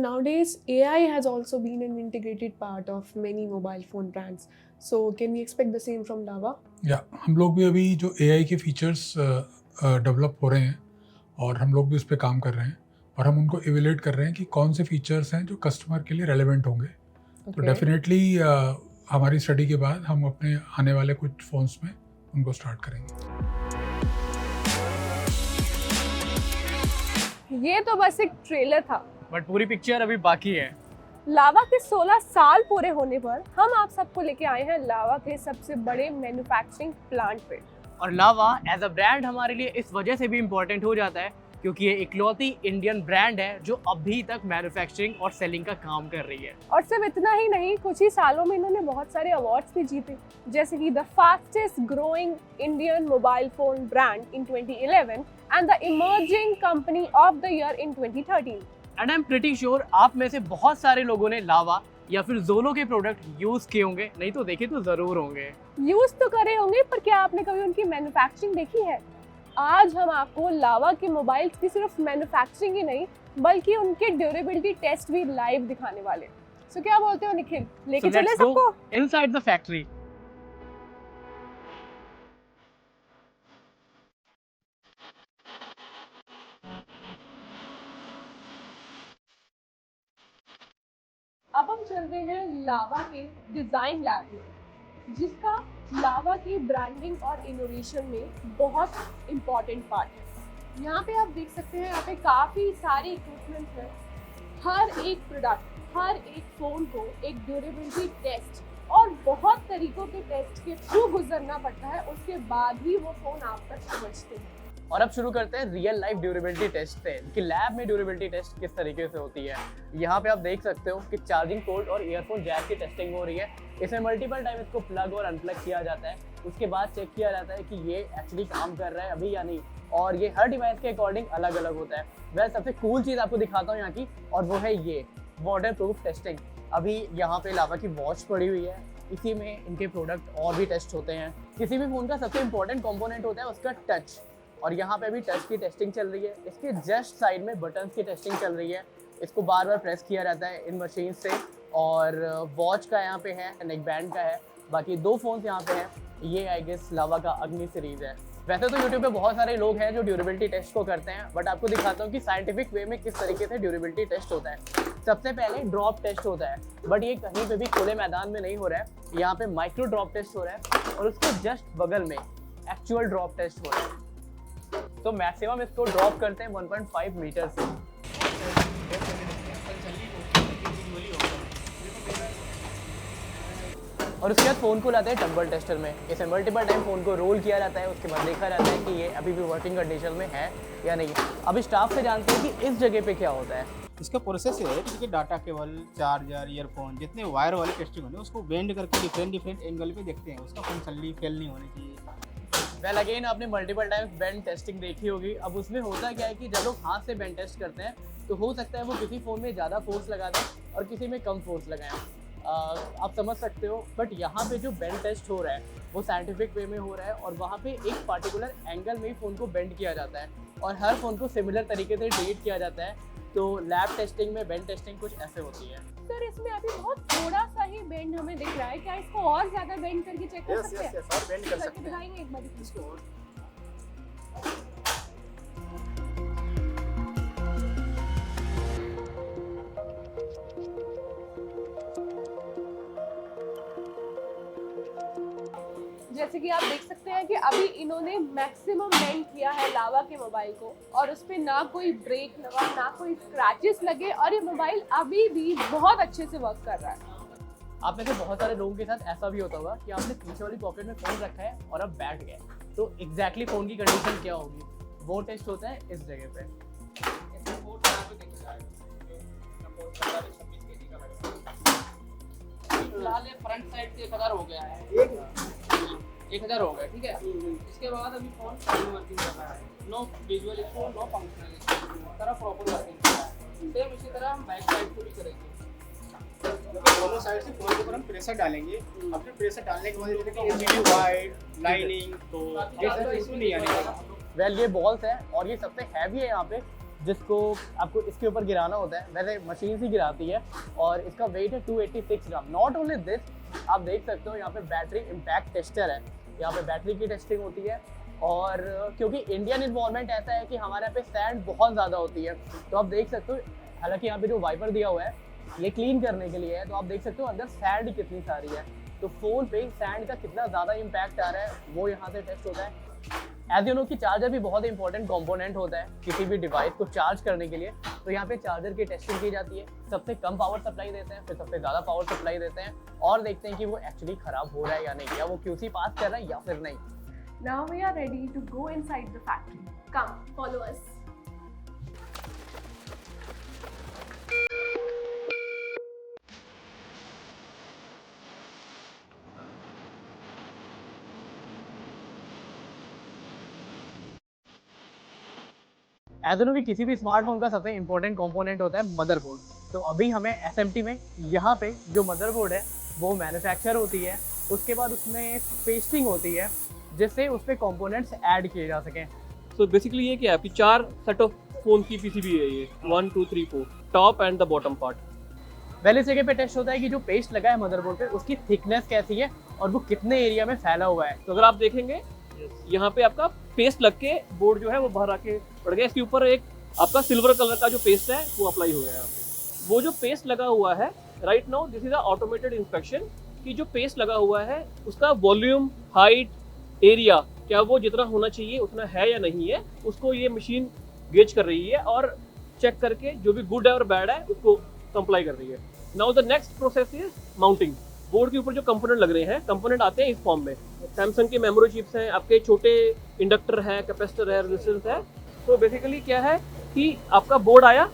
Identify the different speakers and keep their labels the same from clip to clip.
Speaker 1: nowadays, AI has also been an integrated part of many mobile phone brands. So, can we expect the same from Lava?
Speaker 2: या हम लोग भी अभी जो AI के features develop हो रहे हैं और हम लोग भी उस पर काम कर रहे हैं और हम उनको इवेल्युएट कर रहे हैं कि कौन से फीचर्स हैं जो कस्टमर के लिए रेलेवेंट होंगे। तो डेफिनेटली हमारी स्टडी के बाद हम अपने आने वाले कुछ फ़ोन्स में उनको स्टार्ट करेंगे।
Speaker 3: ये तो बस एक ट्रेलर था,
Speaker 4: बट पूरी पिक्चर अभी बाकी है।
Speaker 3: लावा के 16 साल पूरे होने पर हम आप सबको लेके आए हैं लावा के सबसे बड़े मैन्युफैक्चरिंग प्लांट पे।
Speaker 4: और लावा एज अ ब्रांड हमारे लिए इस वजह से भी इम्पोर्टेंट हो जाता है क्योंकि ये इकलौती इंडियन ब्रांड है जो अभी तक मैन्युफैक्चरिंग और सेलिंग का काम कर रही है।
Speaker 3: और सिर्फ इतना ही नहीं, कुछ ही सालों में इन्होंने बहुत सारे अवार्ड्स भी जीते, जैसे कि the fastest growing Indian mobile phone brand in 2011 and the emerging company of the year in 2013।
Speaker 4: And I am pretty sure आप में से बहुत सारे लोगों ने लावा या फिर जोलो के प्रोडक्ट यूज किए होंगे, नहीं तो देखे तो जरूर होंगे।
Speaker 3: यूज तो करे होंगे, पर क्या आपने कभी उनकी मैन्युफैक्चरिंग देखी है? आज हम आपको लावा के मोबाइल्स की सिर्फ मैन्युफैक्चरिंग ही नहीं बल्कि उनके ड्यूरेबिलिटी टेस्ट भी लाइव दिखाने वाले। सो क्या बोलते हो निखिल, लेके चले सबको
Speaker 4: इनसाइड द फैक्ट्री।
Speaker 3: अब हम चल रहे हैं लावा के डिजाइन लैब में, जिसका लावा की ब्रांडिंग और इनोवेशन में बहुत इम्पोर्टेंट पार्ट है। यहाँ पे आप देख सकते हैं, यहाँ पे काफ़ी सारे इक्विपमेंट हैं। हर एक प्रोडक्ट, हर एक फ़ोन को एक ड्यूरेबिलिटी टेस्ट और बहुत तरीकों के टेस्ट के थ्रू गुजरना पड़ता है, उसके बाद ही वो फ़ोन आप तक पहुँचते हैं।
Speaker 4: और अब शुरू करते हैं रियल लाइफ ड्यूरेबिलिटी टेस्ट से कि लैब में ड्यूरेबिलिटी टेस्ट किस तरीके से होती है। यहाँ पे आप देख सकते हो कि चार्जिंग पोर्ट और ईयरफोन जैक की टेस्टिंग हो रही है। इसमें मल्टीपल टाइम इसको प्लग और अनप्लग किया जाता है, उसके बाद चेक किया जाता है कि ये एक्चुअली काम कर रहा है अभी या नहीं, और ये हर डिवाइस के अकॉर्डिंग अलग अलग होता है। वह सबसे कूल चीज़ आपको दिखाता हूँ यहाँ की, और वो है ये वाटर प्रूफ टेस्टिंग। अभी यहाँ पे लावा की वॉच पड़ी हुई है, इसी में इनके प्रोडक्ट और भी टेस्ट होते हैं। किसी भी फ़ोन का सबसे इंपॉर्टेंट कॉम्पोनेंट होता है उसका टच, और यहाँ पे भी टच की टेस्टिंग चल रही है। इसके जस्ट साइड में बटन्स की टेस्टिंग चल रही है, इसको बार बार प्रेस किया जाता है इन मशीन से। और वॉच का यहाँ पे है, नेक बैंड का है, बाकी दो फ़ोन्स यहाँ पे हैं। ये आई गेस लावा का अग्नि सीरीज़ है। वैसे तो यूट्यूब पे बहुत सारे लोग हैं जो ड्यूरेबिलिटी टेस्ट को करते हैं, बट आपको दिखाता हूँ कि साइंटिफिक वे में किस तरीके से ड्यूरेबिलिटी टेस्ट होता है। सबसे पहले ड्रॉप टेस्ट होता है, बट ये कहीं पे भी खुले मैदान में नहीं हो रहा है, यहाँ पे माइक्रो ड्रॉप टेस्ट हो रहा है और उसके जस्ट बगल में एक्चुअल ड्रॉप टेस्ट हो रहा है। तो मैक्सिमम इसको ड्रॉप करते हैं 1.5 मीटर से। और उसके बाद फ़ोन को लाते हैं टम्बल टेस्टर में। इसे मल्टीपल टाइम फ़ोन को रोल किया जाता है, उसके बाद देखा जाता है कि ये अभी भी वर्किंग कंडीशन में है या नहीं। अभी स्टाफ से जानते हैं कि इस जगह पे क्या होता है।
Speaker 5: इसका प्रोसेस है कि डाटा केबल, चार्जर, ईयरफोन, जितने वायर वाले टेस्टिंग होने उसको बेंड करके डिफरेंट एंगल पे देखते हैं, उसका फंक्शनली फेल नहीं होनी चाहिए।
Speaker 4: वेल अगेन आपने मल्टीपल टाइम्स बेंड टेस्टिंग देखी होगी। अब उसमें होता क्या है कि जब लोग हाथ से बेंड टेस्ट करते हैं तो हो सकता है वो किसी फ़ोन में ज़्यादा फोर्स लगा दें और किसी में कम फोर्स लगाएं। आप समझ सकते हो, बट यहाँ पे जो बेंड टेस्ट हो रहा है वो साइंटिफिक वे में हो रहा है और वहाँ पे एक पार्टिकुलर एंगल में ही फ़ोन को बेंड किया जाता है और हर फ़ोन को सिमिलर तरीके से ट्रीट किया जाता है। तो लैब टेस्टिंग में बेंड टेस्टिंग कुछ ऐसे होती है।
Speaker 3: सर इसमें अभी बहुत थोड़ा सा ही बेंड हमें दिख रहा है, क्या इसको और ज्यादा बेंड करके चेक कर सकते हैं?
Speaker 5: यस और बेंड कर सकते हैं
Speaker 3: दिखाएंगे एक बार
Speaker 5: इसको।
Speaker 3: जैसे कि आप देख सकते हैं कि अभी इन्होंने मैक्सिमम बेंड किया है लावा के मोबाइल को, और उस पर ना कोई ब्रेक लगा, ना कोई स्क्रैचेस लगे, और ये मोबाइल अभी भी बहुत अच्छे से वर्क कर रहा है।
Speaker 4: आप में से बहुत सारे लोगों के साथ ऐसा भी होता होगा कि आपने पीछे वाली पॉकेट में फ़ोन रखा है और अब बैठ गए, तो एग्जैक्टली फ़ोन की कंडीशन क्या होगी वो टेस्ट होता है इस जगह पे। फिलहाल फ्रंट साइड से 1000 हो गया है, 1000 हो गया, ठीक है। इसके बाद अभी फ़ोन वर्किंग कर रहा है, no visual issue, no functional issue, तरह प्रॉपर वर्किंग कर रहा है। सेम इसी तरह हम बैक साइड को भी करेंगे।
Speaker 5: दोनों साइड से फोन के ऊपर हम प्रेशर डालेंगे। अपने प्रेशर डालने के बाद ये देखिए एलईडी वाइट लाइनिंग, तो ये सब इशू नहीं आने वाला।
Speaker 4: वेल ये बॉल्स है और ये सबसे हैवी है यहाँ पे, जिसको आपको इसके ऊपर गिराना होता है, वैसे मशीन से गिराती है और इसका वेट है 286 ग्राम। नॉट ओनली दिस, आप देख सकते हो यहाँ पे बैटरी इम्पैक्ट टेस्टर है, यहाँ पे बैटरी की टेस्टिंग होती है। और क्योंकि इंडियन इन्वायरमेंट ऐसा है कि हमारे यहाँ पे सैंड बहुत ज़्यादा होती है, तो आप देख सकते हो, हालांकि यहाँ पे जो वाइपर दिया हुआ है ये क्लीन करने के लिए है, तो आप देख सकते हो अंदर सैंड कितनी सारी है, तो फ़ोन पे सैंड का कितना ज़्यादा इम्पैक्ट आ रहा है वो यहाँ से टेस्ट होता है। एज यू नो कि चार्जर भी बहुत इंपॉर्टेंट कंपोनेंट होता है किसी भी डिवाइस को चार्ज करने के लिए, तो यहाँ पे चार्जर की टेस्टिंग की जाती है। सबसे कम पावर सप्लाई देते हैं, फिर सबसे ज़्यादा पावर सप्लाई देते हैं और देखते हैं कि वो एक्चुअली ख़राब हो रहा है या नहीं, या वो QC पास कर रहा है या फिर नहीं।
Speaker 3: Now we are ready to go inside the factory. Come, follow us.
Speaker 4: As know कि किसी भी स्मार्टफोन का सबसे इंपॉर्टेंट कंपोनेंट होता है मदरबोर्ड। तो अभी हमें SMT में यहाँ पे जो मदरबोर्ड है वो मैन्युफैक्चर होती है, उसके बाद उसमें पेस्टिंग होती है जिससे उस पर कंपोनेंट्स ऐड किए जा सकें।
Speaker 6: सो बेसिकली ये क्या है, आपकी 4 सेट ऑफ फोन की पीसीबी है ये, 1 2 3 4, top and the bottom part.
Speaker 4: पहले जगह पे टेस्ट होता है कि जो पेस्ट लगा है मदरबोर्ड पे उसकी थिकनेस कैसी है और वो कितने एरिया में फैला हुआ है।
Speaker 6: तो अगर आप देखेंगे यहाँ पे आपका पेस्ट लग के बोर्ड जो है वो बाहर आके पड़ गया, इसके ऊपर एक आपका सिल्वर कलर का जो पेस्ट है वो अप्लाई हो गया है यहाँ पे। वो जो पेस्ट लगा हुआ है right now, this is a automated inspection कि जो पेस्ट लगा हुआ है उसका वॉल्यूम, हाइट, एरिया क्या वो जितना होना चाहिए उतना है या नहीं है, उसको ये मशीन गेज कर रही है और चेक करके जो भी गुड है और बैड है उसको कंप्लाई कर रही है। Now the next process is mounting. Board के ऊपर जो कंपोनेंट लग रहे हैं, कंपोनेंट आते हैं इस फॉर्म में, सैमसंग के मेमोरी चिप्स हैं, आपके छोटे इंडक्टर है, कैपेसिटर है, रेजिस्टेंस है। तो बेसिकली क्या है कि आपका बोर्ड आया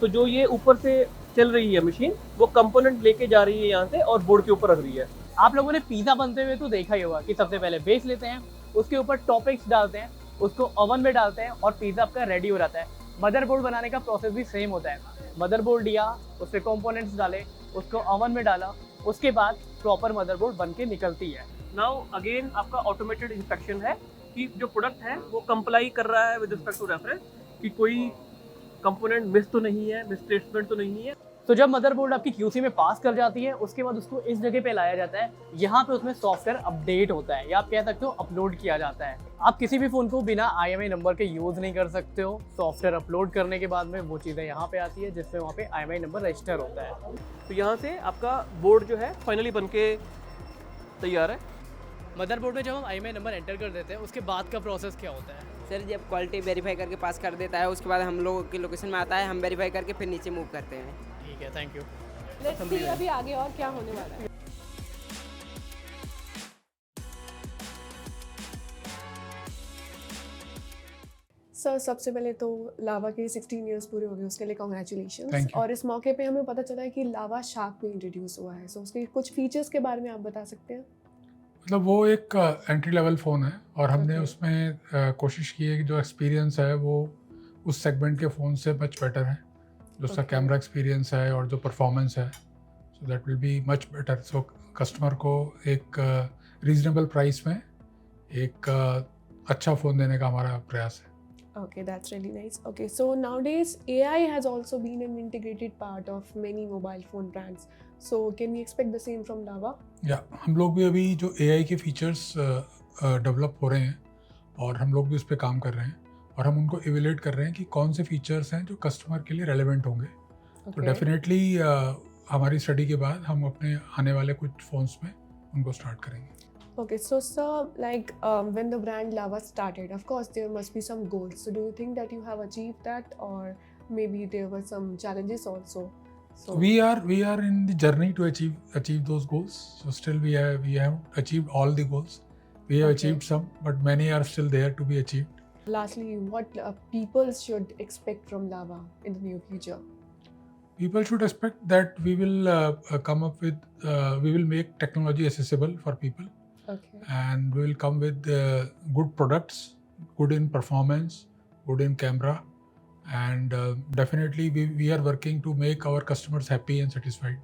Speaker 6: तो जो ये ऊपर से चल रही है मशीन वो कंपोनेंट लेके जा रही है यहाँ से और बोर्ड के ऊपर रख रही है।
Speaker 4: आप लोगों ने पिज़्ज़ा बनते हुए तो देखा ही होगा कि सबसे पहले बेस लेते हैं, उसके ऊपर टॉपिक्स डालते हैं, उसको ओवन में डालते हैं और पिज़्ज़ा आपका रेडी हो जाता है। मदरबोर्ड बनाने का प्रोसेस भी सेम होता है। मदरबोर्ड लिया, उस पर कंपोनेंट्स डाले, उसको ओवन में डाला, उसके बाद प्रॉपर मदरबोर्ड बन के निकलती है।
Speaker 6: नाउ अगेन आपका ऑटोमेटेड इंस्पेक्शन है कि जो प्रोडक्ट है वो कंप्लाई कर रहा है विद रिस्पेक्ट टू रेफरेंस, कि कोई कंपोनेंट मिस तो नहीं है, मिसप्लेसमेंट तो नहीं है।
Speaker 4: तो जब मदरबोर्ड आपकी QC में पास कर जाती है उसके बाद उसको इस जगह पे लाया जाता है, यहाँ पे उसमें सॉफ्टवेयर अपडेट होता है या आप कह सकते हो अपलोड किया जाता है। आप किसी भी फ़ोन को बिना IMEI नंबर के यूज़ नहीं कर सकते हो। सॉफ्टवेयर अपलोड करने के बाद में वो चीज़ें यहाँ पे आती है जिसमें वहाँ पे IMEI नंबर रजिस्टर होता है।
Speaker 6: तो यहाँ से आपका बोर्ड जो है फाइनली बन के तैयार है।
Speaker 4: मदरबोर्ड में जब हम IMEI नंबर एंटर कर देते हैं उसके बाद का प्रोसेस क्या होता है?
Speaker 7: सर जब क्वालिटी वेरीफाई करके पास कर देता है उसके बाद हम लोगों की लोकेशन में आता है, हम वेरीफाई करके फिर नीचे मूव करते हैं।
Speaker 4: ठीक है, थैंक यू।
Speaker 3: Let's see अभी आगे और क्या होने वाला है।
Speaker 1: सर सबसे पहले तो लावा के 16 इयर्स पूरे हो गए, उसके लिए
Speaker 2: Thank
Speaker 1: कॉन्ग्रेचुलेशन।
Speaker 2: you.
Speaker 1: और इस मौके पे हमें पता चला है कि लावा शार्क भी इंट्रोड्यूस हुआ है, सो उसके कुछ फीचर्स के बारे में आप बता सकते हैं?
Speaker 2: मतलब वो एक एंट्री लेवल फ़ोन है और हमने
Speaker 1: Okay.
Speaker 2: उसमें कोशिश की है कि जो एक्सपीरियंस है वो उस सेगमेंट के फ़ोन से मच बेटर है। जो उसका
Speaker 1: Okay.
Speaker 2: कैमरा एक्सपीरियंस है और जो परफॉर्मेंस है, so that will be much better. So customer को एक रीजनेबल प्राइस में एक अच्छा फ़ोन देने का हमारा प्रयास है।
Speaker 1: Okay, that's really nice. Okay, so nowadays AI has also been an integrated part of many mobile phone brands. So can we expect the same from Lava?
Speaker 2: या हम लोग भी अभी जो AI के फीचर्स डेवलप हो रहे हैं और हम लोग भी उस पर काम कर रहे हैं और हम उनको इवेल्यूएट कर रहे हैं कि कौन से फीचर्स हैं जो कस्टमर के लिए रेलेवेंट होंगे। तो
Speaker 1: Okay.
Speaker 2: डेफिनेटली हमारी स्टडी के बाद हम अपने आने वाले कुछ फ़ोन्स में उनको स्टार्ट करेंगे।
Speaker 1: Okay, so sir, like when the brand Lava started, of course there must be some goals. So do you think that you have achieved that, or maybe there were some challenges also? So
Speaker 2: We are in the journey to achieve those goals. So still we have achieved all the goals. We have
Speaker 1: Okay.
Speaker 2: achieved some, but many are still there to be achieved.
Speaker 1: lastly, what people should expect from Lava in the near future?
Speaker 2: People should expect that we will come up with we will make technology accessible for people,
Speaker 1: Okay.
Speaker 2: and we will come with good products, good in performance, good in camera, and definitely we are working to make our customers happy and satisfied,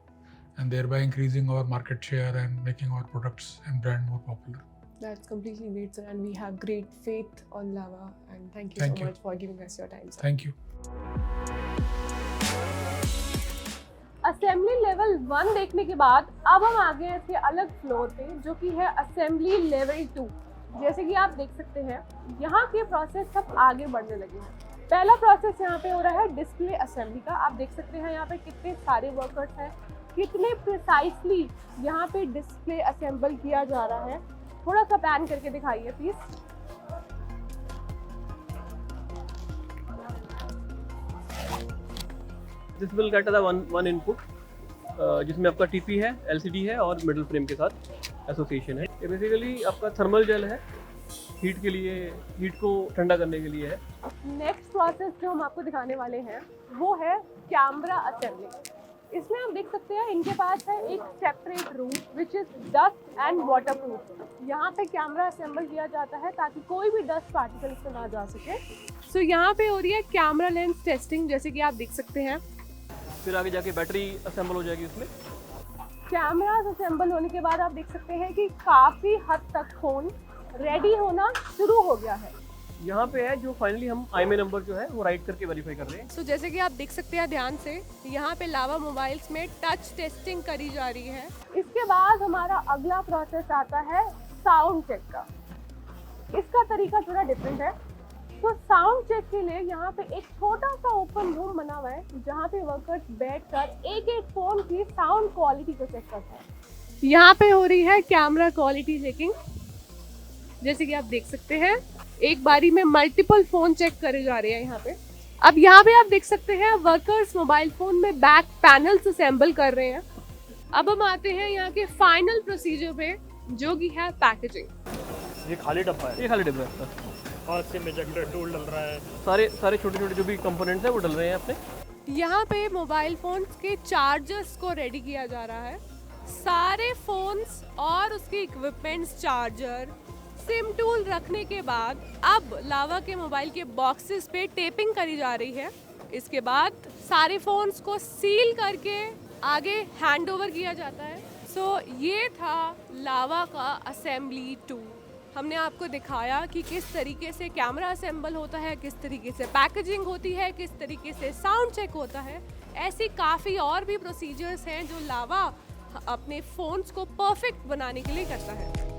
Speaker 2: and thereby increasing our market share and making our products and brand more popular.
Speaker 1: That's completely great, sir, and we have great faith on Lava. And thank you
Speaker 2: Thank
Speaker 1: so
Speaker 2: you.
Speaker 1: much for giving us your time, sir.
Speaker 2: Thank you.
Speaker 3: Assembly level 1 देखने के बाद अब हम आ गए हैं इसके अलग floor पे, जो कि है असेंबली लेवल 2। जैसे कि आप देख सकते हैं यहाँ के प्रोसेस सब आगे बढ़ने लगे हैं। पहला प्रोसेस यहाँ पे हो रहा है डिस्प्ले असेंबली का। आप देख सकते हैं यहाँ पे कितने सारे वर्कर्स हैं, कितने प्रिसाइसली यहाँ पे डिस्प्ले असेंबल किया जा रहा है। थोड़ा सा पैन करके दिखाइए please.
Speaker 6: This will get the one input जिसमें आपका टीपी है, एलसीडी है और मिडल फ्रेम के साथ एसोसिएशन है। ये बेसिकली आपका थर्मल जेल है, हीट के लिए, हीट को ठंडा करने के लिए है।
Speaker 3: नेक्स्ट प्रोसेस जो हम आपको दिखाने वाले हैं वो है कैमरा असेंबली। इसमें आप देख सकते हैं इनके पास है एक separate room which is dust and waterproof. यहाँ पे कैमरा असेंबल किया जाता है ताकि कोई भी डस्ट पार्टिकल इसमें ना जा सके। सो यहाँ पे हो रही है कैमरा लेंस टेस्टिंग, जैसे कि आप देख सकते हैं।
Speaker 6: फिर आगे जाके बैटरी असेंबल हो जाएगी उसमें।
Speaker 3: कैमरा असेंबल होने के बाद आप देख सकते हैं कि काफ़ी हद तक फ़ोन रेडी होना शुरू हो गया है।
Speaker 6: यहाँ पे है जो फाइनली हम IMEI नंबर जो है वो राइट करके वेरीफाई कर रहे हैं।
Speaker 1: सो जैसे कि आप देख सकते हैं ध्यान से, यहाँ पे लावा मोबाइल्स में टच टेस्टिंग करी जा रही है।
Speaker 3: इसके बाद हमारा अगला प्रोसेस आता है साउंड चेक का। इसका तरीका थोड़ा डिफरेंट है। तो साउंड चेक के लिए यहाँ पे एक छोटा सा ओपन रूम बना हुआ है जहाँ पे वर्कर्स बैठकर एक एक फोन की साउंड क्वालिटी को चेक करते हैं। यहाँ पे हो रही है कैमरा क्वालिटी चेकिंग। जैसे कि आप देख सकते हैं एक बारी में मल्टीपल फोन चेक करे जा रहे हैं यहाँ पे। अब यहाँ पे आप देख सकते हैं वर्कर्स मोबाइल फोन में बैक पैनल्स असेंबल कर रहे हैं। अब हम आते हैं यहाँ के फाइनल प्रोसीजर पे, जो कि है पैकेजिंग।
Speaker 8: ये खाली डब्बा है
Speaker 6: ये खाली डिब्बा है इसका।
Speaker 8: और सिम इजेक्टर टूल डल रहा है।
Speaker 6: सारे छोटे छोटे जो भी कंपोनेंट्स हैं वो डल रहे हैं अपने।
Speaker 1: यहाँ पे मोबाइल फोन्स के चार्जर्स को रेडी किया जा रहा है। सारे फोन्स और उसके इक्विपमेंट्स, चार्जर, सिम टूल रखने के बाद अब लावा के मोबाइल के बॉक्सेस पे टेपिंग करी जा रही है। इसके बाद सारे फोन्स को सील करके आगे हैंड ओवर किया जाता है। सो ये था लावा का असेंबली 2। हमने आपको दिखाया कि किस तरीके से कैमरा असेंबल होता है, किस तरीके से पैकेजिंग होती है, किस तरीके से साउंड चेक होता है। ऐसी काफ़ी और भी प्रोसीजर्स हैं जो लावा अपने फ़ोन्स को परफेक्ट बनाने के लिए करता है।